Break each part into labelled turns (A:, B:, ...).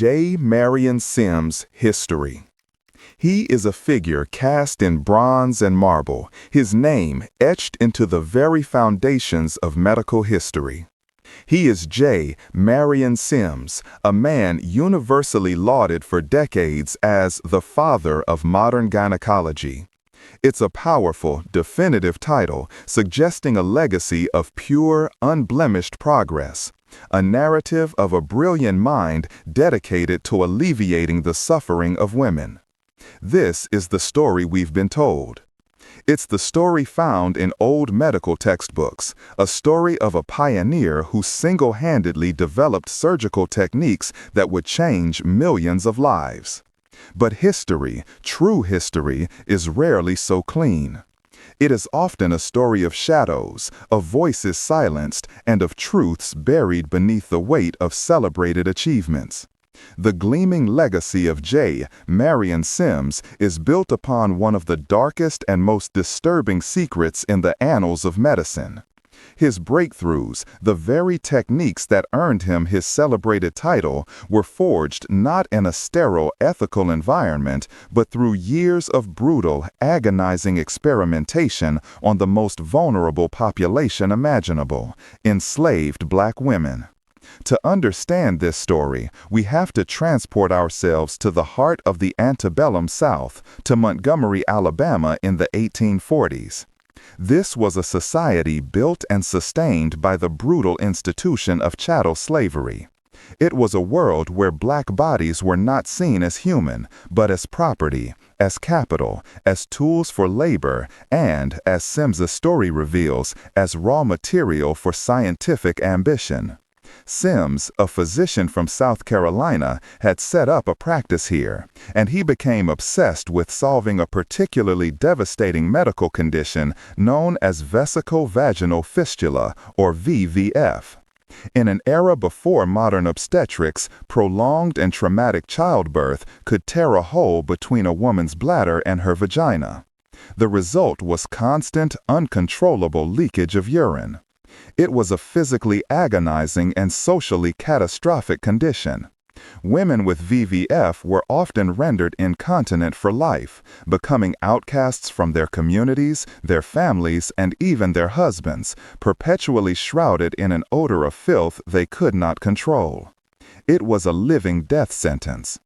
A: Marion Sims' history. He is a figure cast in bronze and marble, his name etched into the very foundations of medical history. He is Marion Sims, a man universally lauded for decades as the father of modern gynecology. It's a powerful, definitive title suggesting a legacy of pure, unblemished progress, a narrative of a brilliant mind dedicated to alleviating the suffering of women. This is the story we've been told. It's the story found in old medical textbooks, a story of a pioneer who single-handedly developed surgical techniques that would change millions of lives. But history, true history, is rarely so clean. It is often a story of shadows, of voices silenced, and of truths buried beneath the weight of celebrated achievements. The gleaming legacy of Marion Sims is built upon one of the darkest and most disturbing secrets in the annals of medicine. His breakthroughs, the very techniques that earned him his celebrated title, were forged not in a sterile ethical environment, but through years of brutal, agonizing experimentation on the most vulnerable population imaginable, enslaved Black women. To understand this story, we have to transport ourselves to the heart of the antebellum South, to Montgomery, Alabama in the 1840s. This was a society built and sustained by the brutal institution of chattel slavery. It was a world where Black bodies were not seen as human, but as property, as capital, as tools for labor, and, as Sims's story reveals, as raw material for scientific ambition. Sims, a physician from South Carolina, had set up a practice here, and he became obsessed with solving a particularly devastating medical condition known as vesico-vaginal fistula, or VVF. In an era before modern obstetrics, prolonged and traumatic childbirth could tear a hole between a woman's bladder and her vagina. The result was constant, uncontrollable leakage of urine. It was a physically agonizing and socially catastrophic condition. Women with VVF were often rendered incontinent for life, becoming outcasts from their communities, their families, and even their husbands, perpetually shrouded in an odor of filth they could not control. It was a living death sentence.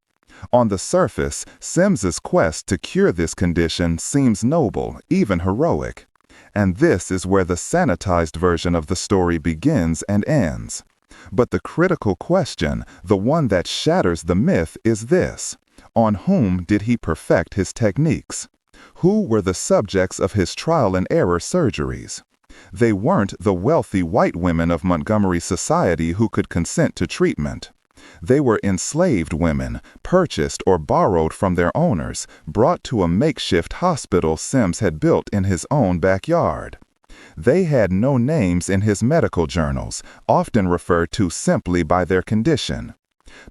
A: On the surface, Sims's quest to cure this condition seems noble, even heroic. And this is where the sanitized version of the story begins and ends. But the critical question, the one that shatters the myth, is this: on whom did he perfect his techniques? Who were the subjects of his trial-and-error surgeries? They weren't the wealthy white women of Montgomery society who could consent to treatment. They were enslaved women, purchased or borrowed from their owners, brought to a makeshift hospital Sims had built in his own backyard. They had no names in his medical journals, often referred to simply by their condition.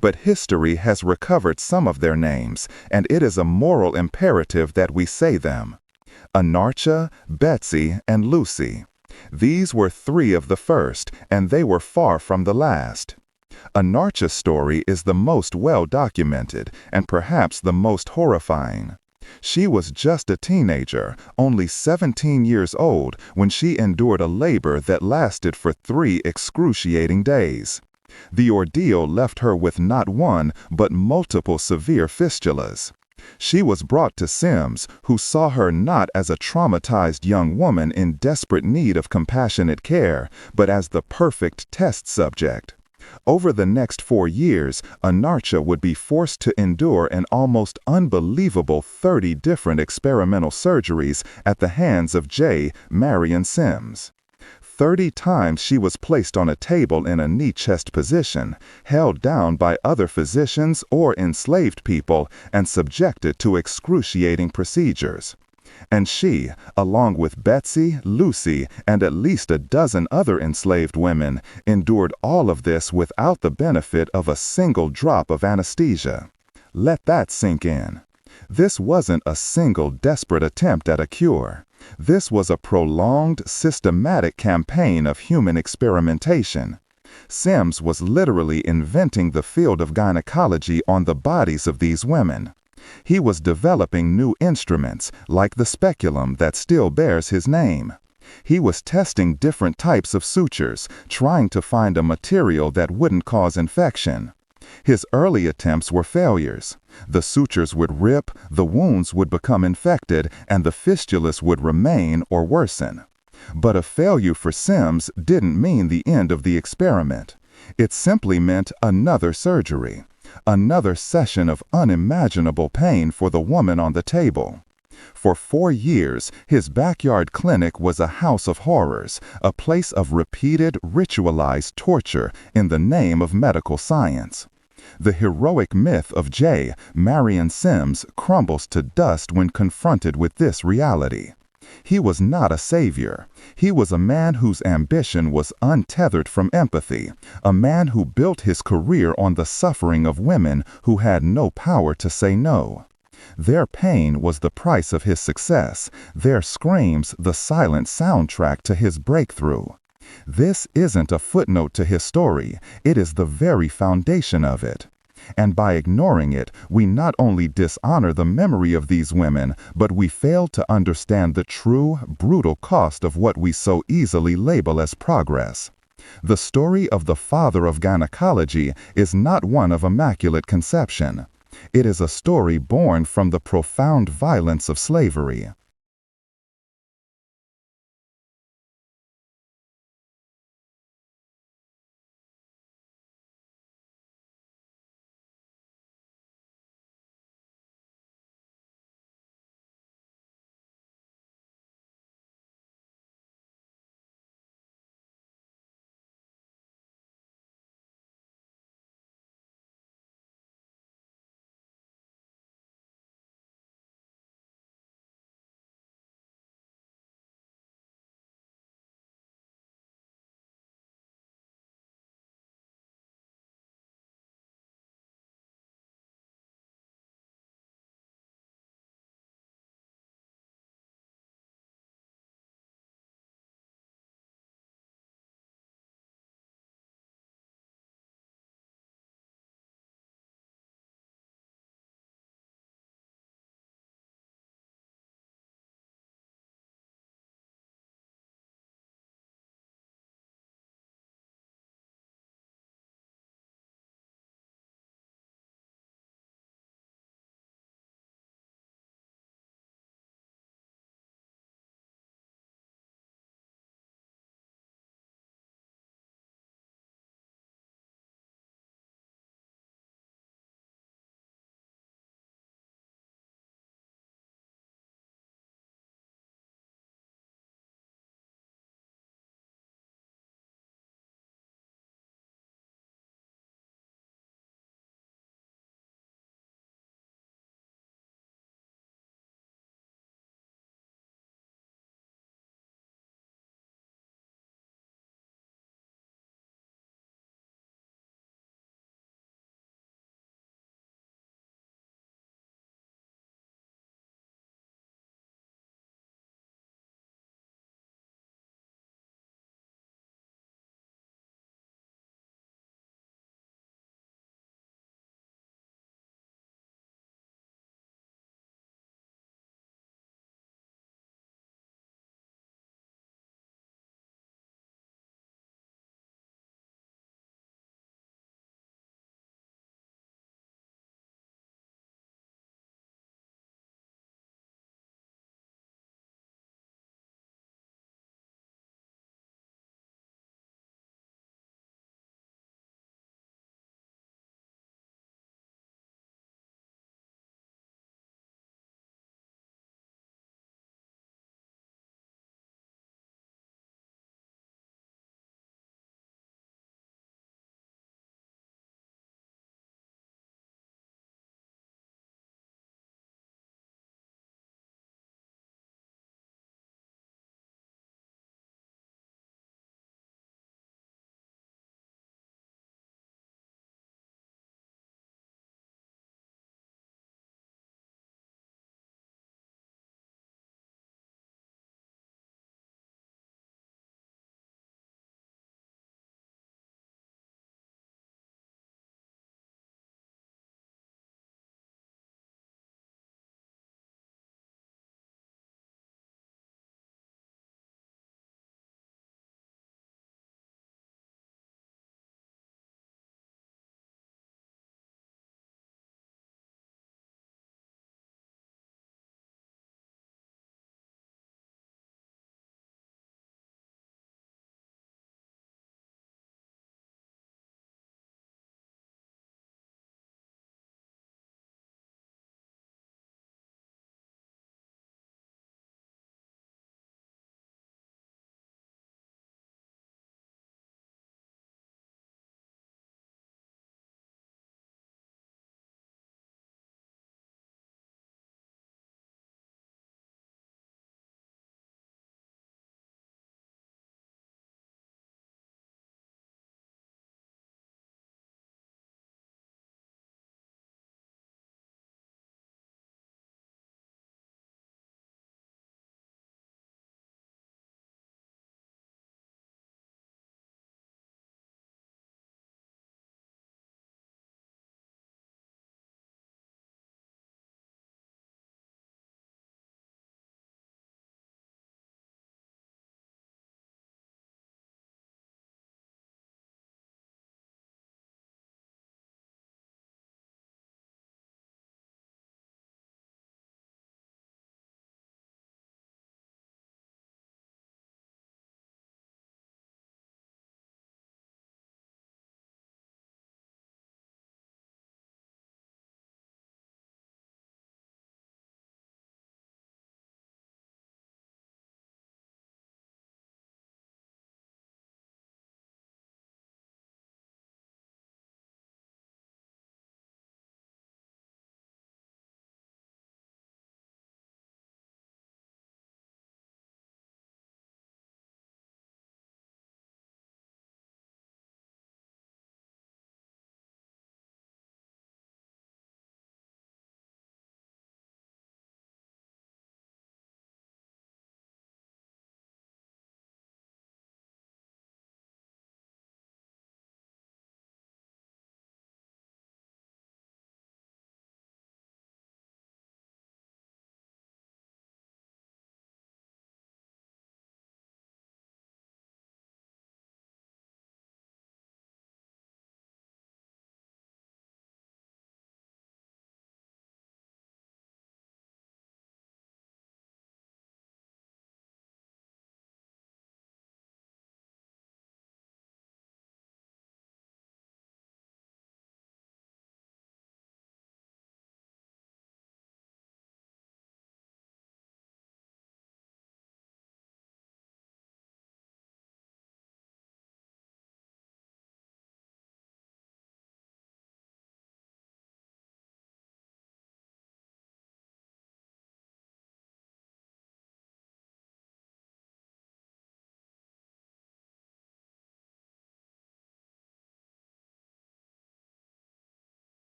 A: But history has recovered some of their names, and it is a moral imperative that we say them. Anarcha, Betsey, and Lucy. These were three of the first, and they were far from the last. Anarcha's story is the most well-documented and perhaps the most horrifying. She was just a teenager, only 17 years old, when she endured a labor that lasted for 3 excruciating days. The ordeal left her with not one, but multiple severe fistulas. She was brought to Sims, who saw her not as a traumatized young woman in desperate need of compassionate care, but as the perfect test subject. Over the next 4 years, Anarcha would be forced to endure an almost unbelievable 30 different experimental surgeries at the hands of Marion Sims. 30 times she was placed on a table in a knee-chest position, held down by other physicians or enslaved people, and subjected to excruciating procedures. And she, along with Betsey, Lucy, and at least a dozen other enslaved women, endured all of this without the benefit of a single drop of anesthesia. Let that sink in. This wasn't a single desperate attempt at a cure. This was a prolonged, systematic campaign of human experimentation. Sims was literally inventing the field of gynecology on the bodies of these women. He was developing new instruments, like the speculum that still bears his name. He was testing different types of sutures, trying to find a material that wouldn't cause infection. His early attempts were failures. The sutures would rip, the wounds would become infected, and the fistulas would remain or worsen. But a failure for Sims didn't mean the end of the experiment. It simply meant another surgery, another session of unimaginable pain for the woman on the table. For 4 years, his backyard clinic was a house of horrors, a place of repeated, ritualized torture in the name of medical science. The heroic myth of Marion Sims crumbles to dust when confronted with this reality. He was not a savior. He was a man whose ambition was untethered from empathy, a man who built his career on the suffering of women who had no power to say no. Their pain was the price of his success, their screams the silent soundtrack to his breakthrough. This isn't a footnote to his story, it is the very foundation of it. And by ignoring it, we not only dishonor the memory of these women, but we fail to understand the true, brutal cost of what we so easily label as progress. The story of the Father of Gynecology is not one of immaculate conception. It is a story born from the profound violence of slavery.